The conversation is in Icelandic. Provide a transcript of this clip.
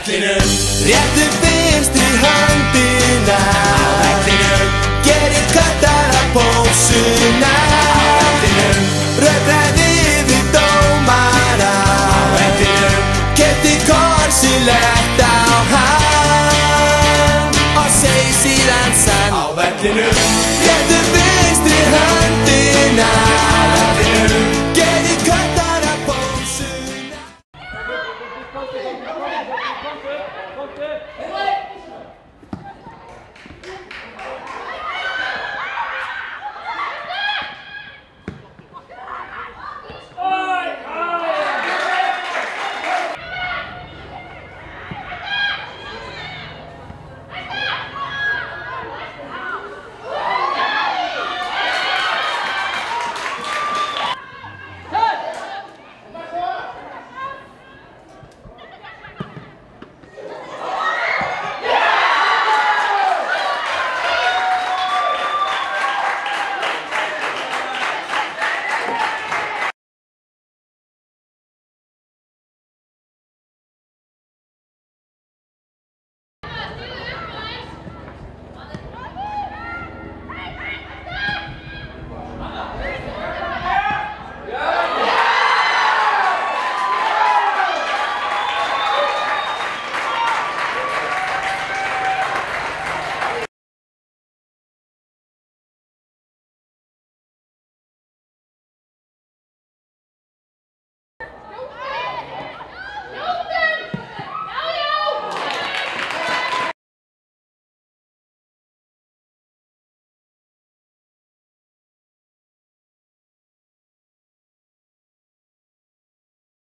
vellinum. Réttu vinstri höndina á vellinum. Gerið kattara pósuna á vellinum. Rökraði við dómara á vellinum. Keypti korsilegt á hann og segi síðan sann á vellinum. Réttu vinstri höndina á vellinum. Gerið kattara pósuna.